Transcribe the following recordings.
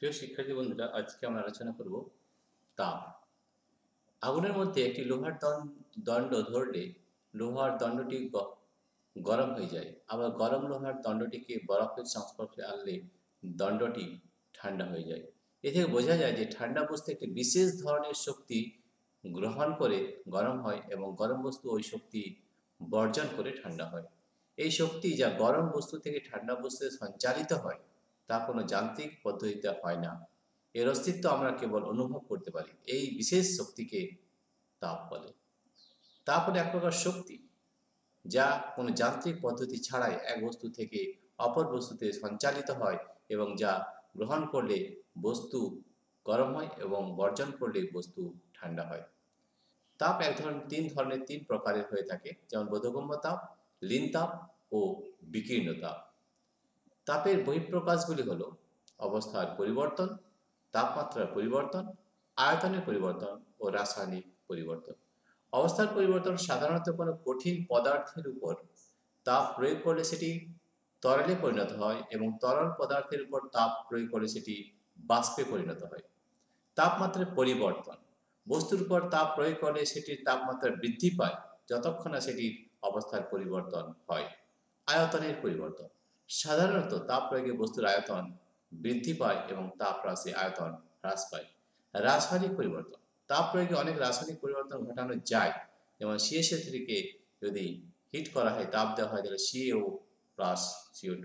প্রিয় শিক্ষার্থী বন্ধুরা, আজকে আমরা আলোচনা করব তাপ। আগুনের মধ্যে একটি লোহার দণ্ড ধরলে লোহার দণ্ডটি গরম হয়ে যায়। আবার গরম লোহার দণ্ডটিকে বরফের সংস্পর্শে আনলে দণ্ডটি ঠান্ডা হয়ে যায়। এ থেকে বোঝা যায় যে ঠান্ডা বস্তু একটি বিশেষ ধরনের শক্তি গ্রহণ করে গরম হয় এবং গরম বস্তু ওই শক্তি বর্জন করে ঠান্ডা হয়। এই শক্তি যা গরম বস্তু থেকে ঠান্ডা বস্তুতে সঞ্চালিত হয় তা কোনো যান্ত্রিক পদ্ধতিতে হয় না। এর অস্তিত্ব আমরা কেবল অনুভব করতে পারি। এই বিশেষ শক্তিকে তাপ বলে। তাপ হলো এক প্রকার শক্তি যা কোনো যান্ত্রিক পদ্ধতি ছাড়াই এক বস্তু থেকে অপর বস্তুতে সঞ্চালিত হয় এবং যা গ্রহণ করলে বস্তু গরম হয় এবং বর্জন করলে বস্তু ঠান্ডা হয়। তাপ তিন প্রকারের হয়ে থাকে, যেমন বোধগম্য তাপ, লীন তাপ ও বিকীর্ণ তাপ। তাপের বহিঃপ্রকাশগুলি হল অবস্থার পরিবর্তন, তাপমাত্রার পরিবর্তন, আয়তনের পরিবর্তন ও রাসায়নিক পরিবর্তন। অবস্থার পরিবর্তন সাধারণত কোনো কঠিন পদার্থের উপর তাপ প্রয়োগ করলে সেটি তরলে পরিণত হয় এবং তরল পদার্থের উপর তাপ প্রয়োগ করলে সেটি বাষ্পে পরিণত হয়। তাপমাত্রার পরিবর্তন, বস্তুর উপর তাপ প্রয়োগ করলে সেটির তাপমাত্রা বৃদ্ধি পায় যতক্ষণ না সেটির অবস্থার পরিবর্তন হয়। আয়তনের পরিবর্তন, সাধারণত তাপ প্রয়োগে বস্তুর আয়তন বৃদ্ধি পায় এবং তাপ হ্রাসে আয়তন হ্রাস পায়। রাসায়নিক পরিবর্তন, তাপ প্রয়োগে অনেক রাসায়নিক পরিবর্তন ঘটানো যায়, যেমন CH3 কে যদি হিট করা হয়, তাপ দেওয়া হয়, তাহলে CaO প্লাস CO2।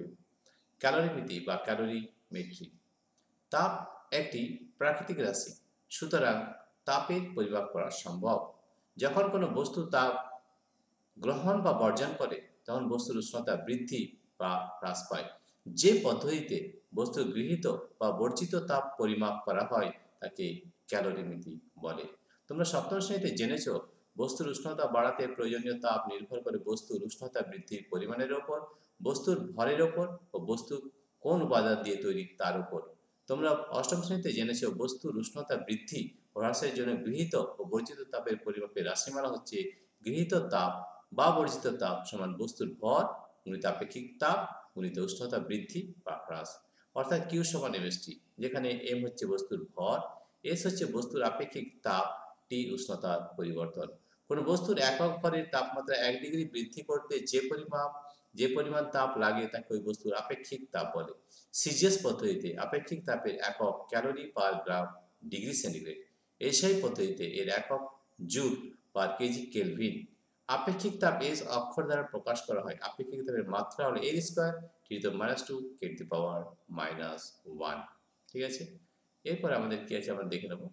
ক্যালোরিমিতি বা ক্যালোরিমেট্রি, তাপ একটি প্রাকৃতিক রাশি, সুতরাং তাপের পরিমাপ করা সম্ভব। যখন কোনো বস্তু তাপ গ্রহণ বা বর্জন করে তখন বস্তুর উষ্ণতা বৃদ্ধি বা হ্রাস পায়। যে পদ্ধতিতে বস্তুর গৃহীত বা বর্জিত তাপ পরিমাপ করা হয় তাকে ক্যালোরিমিতি বলে। তোমরা সপ্তম শ্রেণীতে জেনেছ, বস্তুর উষ্ণতা বাড়াতে প্রয়োজনীয় তাপ নির্ভর করে বস্তুর উষ্ণতা বৃদ্ধির পরিমাণের ওপর, বস্তুর ভরের ওপর ও বস্তু কোন উপাদান দিয়ে তৈরি তার উপর। তোমরা অষ্টম শ্রেণীতে জেনেছ, বস্তুর উষ্ণতা বৃদ্ধি ও হ্রাসের জন্য গৃহীত ও বর্জিত তাপের পরিমাপের রাশিমালা হচ্ছে গৃহীত তাপ বা বর্জিত তাপ সমান বস্তুর ভর গুণিত আপেক্ষিক তাপ গুণিত উষ্ণতা বৃদ্ধি বা হ্রাস, অর্থাৎ কিউ সমান এমএসটি, যেখানে এম হচ্ছে বস্তুর ভর, এস হচ্ছে বস্তুর আপেক্ষিক তাপ, টি উষ্ণতার পরিবর্তন। কোনো বস্তুর একক ভরের তাপমাত্রা 1 ডিগ্রি বৃদ্ধি করতে যে পরিমাণ তাপ লাগে তাকে ওই বস্তুর আপেক্ষিক তাপ বলে। সিজিএস পদ্ধতিতে আপেক্ষিক তাপের একক ক্যালোরি পার গ্রাম ডিগ্রি সেন্টিগ্রেড। এসআই পদ্ধতিতে এর একক জুল পার কেজি কেলভিন। আপেক্ষিক তাপ এস অক্ষর দ্বারা প্রকাশ করা হয়। আপেক্ষিক তাপের মাত্রা হলো এর স্কোয়ার টি টু -2 কে টু পাওয়ার -1। ঠিক আছে, এরপর আমাদের কি আছে আমরা দেখে নেব।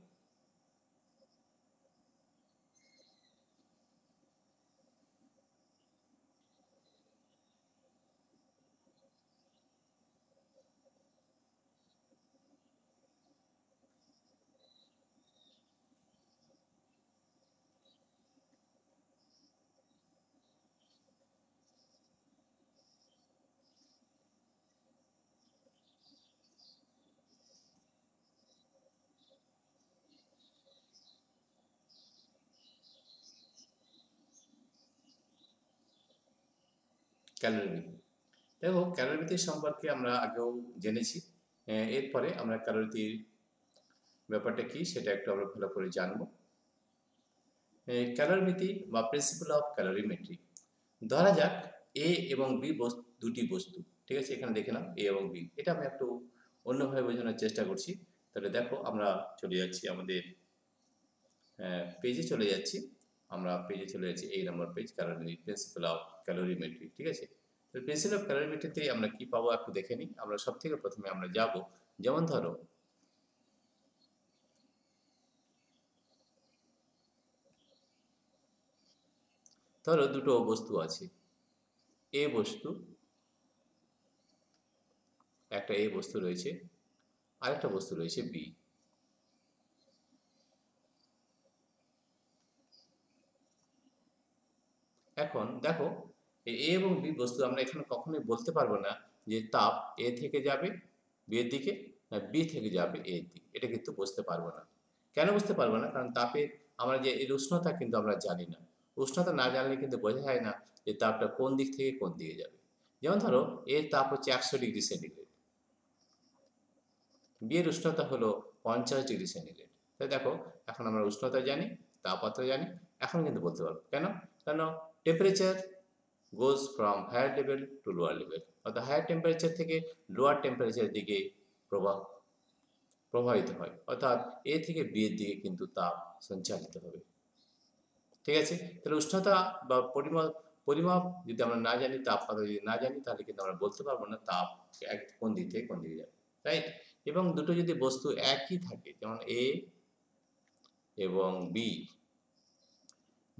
ক্যালোরিমিটার, দেখো ক্যালোরিমিটার সম্পর্কে আমরা আগেও জেনেছি। এরপরে আমরা ক্যালোরিটির ব্যাপারটা কি সেটা একটু আমরা ভালো করে জানবো। ক্যালোরিমিতি বা প্রিন্সিপাল অফ ক্যালোরিমেট্রি। ধরা যাক এ এবং বি দুটি বস্তু, ঠিক আছে, এখানে দেখে নাও এ এবং বি। এটা আমি একটু অন্যভাবে বোঝানোর চেষ্টা করছি। তাহলে দেখো আমরা চলে যাচ্ছি আমাদের পেজে চলে যাচ্ছি। আমরা পেজে চলে যাচ্ছি, এই নম্বর পেজ, ক্যালোরি প্রিন্সিপাল অফ ক্যালোরিমেট্রি। ঠিক আছে, তো প্রিন্সিপাল অফ ক্যালোরিমেট্রিতে আমরা কি পাবো একটু দেখে নিই। আমরা সব থেকে প্রথমে আমরা যাব, যেমন ধরো দুটো বস্তু আছে, এ বস্তু, একটা এ বস্তু রয়েছে, আরেকটা বস্তু রয়েছে বি। এখন দেখো, এ এবং বি বস্তু, আমরা এখানে কখনোই বলতে পারবো না যে তাপ এ থেকে যাবে বি এর দিকে, না বি থেকে যাবে এ এর দিকে। এটা কিন্তু বুঝতে পারবো না। কেন বুঝতে পারবো না? কারণ তাপের আমরা যে এর উষ্ণতা কিন্তু আমরা জানি না। উষ্ণতা না জানলে কিন্তু বোঝা যায় না যে তাপটা কোন দিক থেকে কোন দিকে যাবে। যেমন ধরো এর তাপ হচ্ছে 100 ডিগ্রি সেন্টিগ্রেড, বি এর উষ্ণতা হলো 50°C। তাই দেখো এখন আমরা উষ্ণতা জানি, তাপমাত্রা জানি, এখন কিন্তু বলতে পারবো কেন? কেন temperature goes from higher level to lower level, অর্থাৎ হায়ার টেম্পারেচার থেকে লোয়ার টেম্পারেচারের দিকে প্রবাহিত হয়, অর্থাৎ এ থেকে বি এর দিকে কিন্তু তাপ সঞ্চালিত হবে। ঠিক আছে, তাহলে উষ্ণতা বা পরিমাপ পরিমাপ যদি আমরা না জানি, তাপমাত্রা যদি না জানি, তাহলে কিন্তু আমরা বলতে পারবো না তাপ কোন দিক থেকে কোন দিকে যাবে, রাইট? এবং দুটো যদি বস্তু একই থাকে, যেমন এ এবং বি,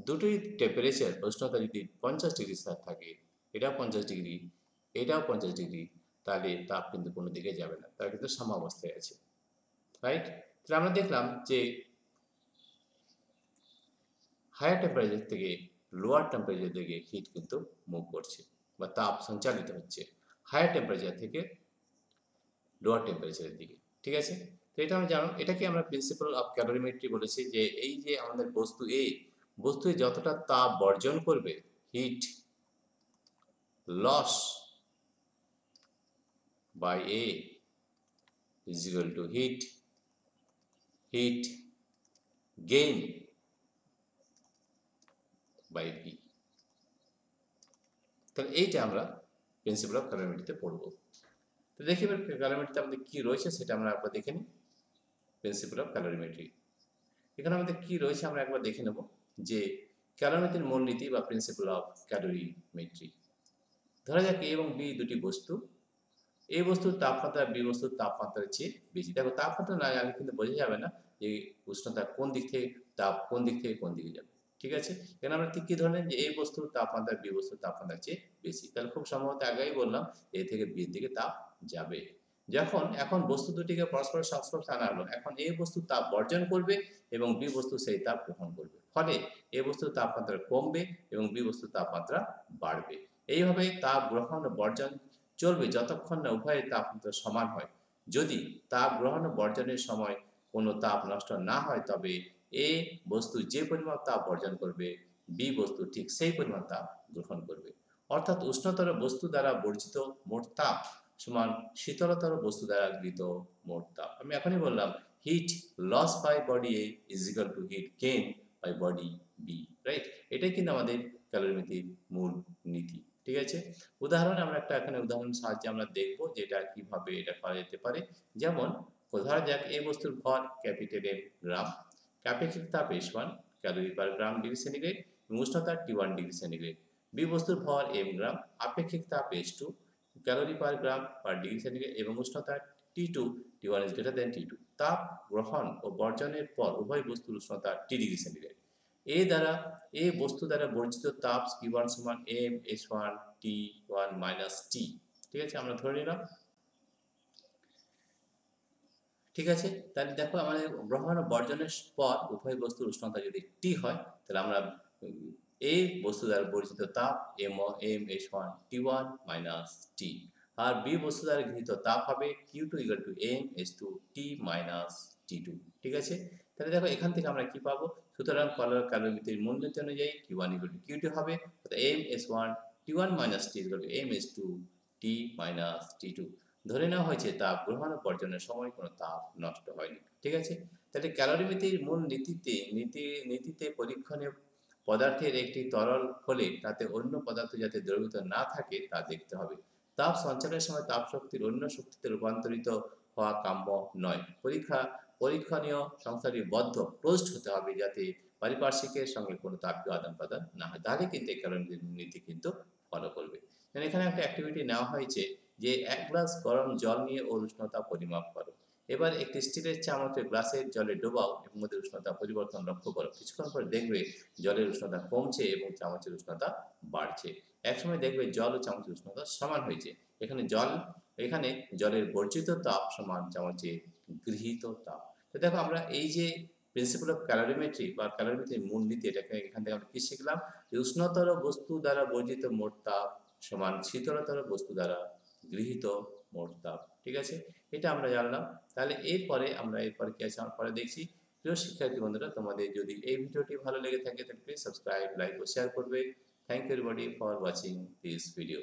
দুটোই টেম্পারেচার উষ্ণতা যদি 50°C থাকে, এটাও 50°, এটাও 50°, তাহলে তাপ কিন্তু কোনো দিকে যাবে না, তারা কিন্তু সাম্যাবস্থায় আছে, রাইট? তাহলে আমরা দেখলাম যে হায়ার টেম্পারেচার থেকে লোয়ার টেম্পারেচার দিকে হিট কিন্তু মুভ করছে বা তাপ সঞ্চালিত হচ্ছে হায়ার টেম্পারেচার থেকে লোয়ার টেম্পারেচারের দিকে। ঠিক আছে, তো এটা আমরা জানো, এটাকে আমরা প্রিন্সিপাল অফ ক্যালোরিমেট্রি বলেছি, যে এই যে আমাদের বস্তু যতটা তাপ বর্জন করবে, heat loss by A is equal to heat gain by B. তাহলে এইটা আমরা প্রিন্সিপাল অফ ক্যালোরিমেট্রিতে পড়বো। তো দেখি এবার ক্যালোরিমেট্রিতে আমাদের কি রয়েছে সেটা আমরা একবার দেখে নিই। প্রিন্সিপাল অফ ক্যালোরিমেট্রি, এখানে আমাদের কি রয়েছে আমরা একবার দেখে নেব, যে ক্যালোরিমেট্রির মূলনীতি বা প্রিন্সিপাল অফ ক্যালোরিমেট্রি। ধরা যাক এ এবং বি দুটি বস্তু, এ বস্তুর তাপমাত্রা বি বস্তুর তাপমাত্রার চেয়ে বেশি। দেখো তাপমাত্রা না জানলে কিন্তু বোঝা যাবে না যে উষ্ণতা কোন দিক থেকে, তাপ কোন দিক থেকে কোন দিকে যাবে। ঠিক আছে, এখানে আমরা ঠিক কি ধরনের, যে এই বস্তুর তাপমাত্রা বি বস্তুর তাপমাত্রার চেয়ে বেশি, তাহলে খুব সম্ভবত আগেই বললাম এ থেকে বি দিকে তাপ যাবে। এখন বস্তু দুটিকে পরস্পরের সংস্পর্শে আনা হলো, এখন এ বস্তু তাপ বর্জন করবে এবং বি বস্তু সেই তাপ গ্রহণ করবে, ফলে এ বস্তুর তাপমাত্রা কমবে এবং বি বস্তুর তাপমাত্রা বাড়বে। এইভাবে তাপ গ্রহণ ও বর্জন চলবে যতক্ষণ না উভয়ের তাপমাত্রা সমান হয়। যদি তাপ গ্রহণ ও বর্জনের সময় কোনো তাপ নষ্ট না হয়, তবে এ বস্তু যে পরিমাণ তাপ বর্জন করবে, বি বস্তু ঠিক সেই পরিমাণ তাপ গ্রহণ করবে। অর্থাৎ উষ্ণতর বস্তু দ্বারা বর্জিত মোট তাপ সমান শীতলতর বস্তু দ্বারা গৃহীত মোট তাপ। আমি এখনই বললাম heat loss by body A is equal to heat gain by body B, right? এটাই কিন্তু আমাদের ক্যালোরিমেট্রির মূল নীতি। ঠিক আছে, উদাহরণ আমরা এখানে উদাহরণ সাহায্যে আমরা দেখব যে এটা কিভাবে এটা করা যেতে পারে। যেমন ধরা যাক এই বস্তুর ভর ক্যাপিটাল এম গ্রাম, আপেক্ষিক তাপ S1 ক্যালোরি পার গ্রাম ডিগ্রি সেন্টিগ্রেড এবং উষ্ণতা T1 ডিগ্রি সেন্টিগ্রেড। বি বস্তুর ভর m গ্রাম, আপেক্ষিক তাপ S2 ক্যালোরি পার গ্রাম পার ডিগ্রি সেন্টিগ্রেড এবং উষ্ণতা T2, T1 is greater than T2। তাপ গ্রহণ ও বর্জনের পর উভয় বস্তুর উষ্ণতা T ডিগ্রি সেন্টিগ্রেড। এ বস্তু দ্বারা বর্জিত তাপ Q1 সমান m S1 T1 minus T। ঠিক আছে, আমরা ধরে নিলাম। ঠিক আছে, তাহলে দেখো আমাদের গ্রহণ ও বর্জনের পর উভয় বস্তুর উষ্ণতা যদি T হয়, তাহলে আমরা এই বস্তু দ্বারা বর্জিত তাপ m S1 T1 minus T, আর বি বস্তু দ্বারা গৃহীত তাপ হবে Q2 equal to m S2 T minus T2। ঠিক আছে, তাহলে দেখো এখান থেকে আমরা কি পাবো, সুতরাং ক্যালোরিমেট্রির মূলনীতি অনুযায়ী Q1 equal to Q2 হবে, অর্থাৎ m S1 T1 minus T equal to m S2 T minus T2। ধরে নেওয়া হয়েছে তাপ গ্রহণ ও বর্জনের সময় কোনো তাপ নষ্ট হয়নি। ঠিক আছে, তাহলে ক্যালোরিমেট্রির মূল নীতিতে পরীক্ষণীয় পদার্থের একটি তরল হলে তাতে অন্য পদার্থ যাতে দ্রবীভূত না থাকে তা দেখতে হবে। তাপ সঞ্চালনের সময় তাপ শক্তির অন্য শক্তিতে রূপান্তরিত হওয়া কাম্য নয়। পরীক্ষণীয় সংস্থাটি বদ্ধ ক্লোজড হতে হবে, যাতে পারিপার্শ্বিকের সঙ্গে কোনো তাপীয় আদান প্রদান না হয়, তাহলে কিন্তু এই ক্যালোরিমেট্রির নীতি কিন্তু ফলো করবে। এখানে একটা অ্যাক্টিভিটি নেওয়া হয়েছে যে 1 গ্লাস গরম জল নিয়ে ওর উষ্ণতা পরিমাপ করো। এবার একটি স্টিলের চামচে গ্লাসের জলে ডোবাও এবং ওদের উষ্ণতা পরিবর্তন লক্ষ্য করো। কিছুক্ষণ পরে দেখবে জলের উষ্ণতা কমছে এবং চামচের উষ্ণতা বাড়ছে। একসময় দেখবে জল ও চামচের উষ্ণতা সমান হয়েছে। এখানে জলের বর্জিত তাপ সমান চামচের গৃহীত তাপ। তো দেখো আমরা এই যে প্রিন্সিপাল অফ ক্যালোরিমেট্রি বা ক্যালোরিমেট্রির মূলনীতি, এটাকে এখান থেকে আমরা কি শিখলাম, যে উষ্ণতর বস্তু দ্বারা বর্জিত মোট তাপ সমান শীতলতর বস্তু দ্বারা গৃহীত মোট তাপ। ঠিক আছে, এটা আমরা জানলাম। তাহলে এরপরে কি আছে আমরা পরে দেখছি। প্রিয় শিক্ষার্থী বন্ধুরা, তোমাদের যদি এই ভিডিওটি ভালো লেগে থাকে তাহলে প্লিজ সাবস্ক্রাইব, লাইক ও শেয়ার করবে। Thank you everybody for watching this video.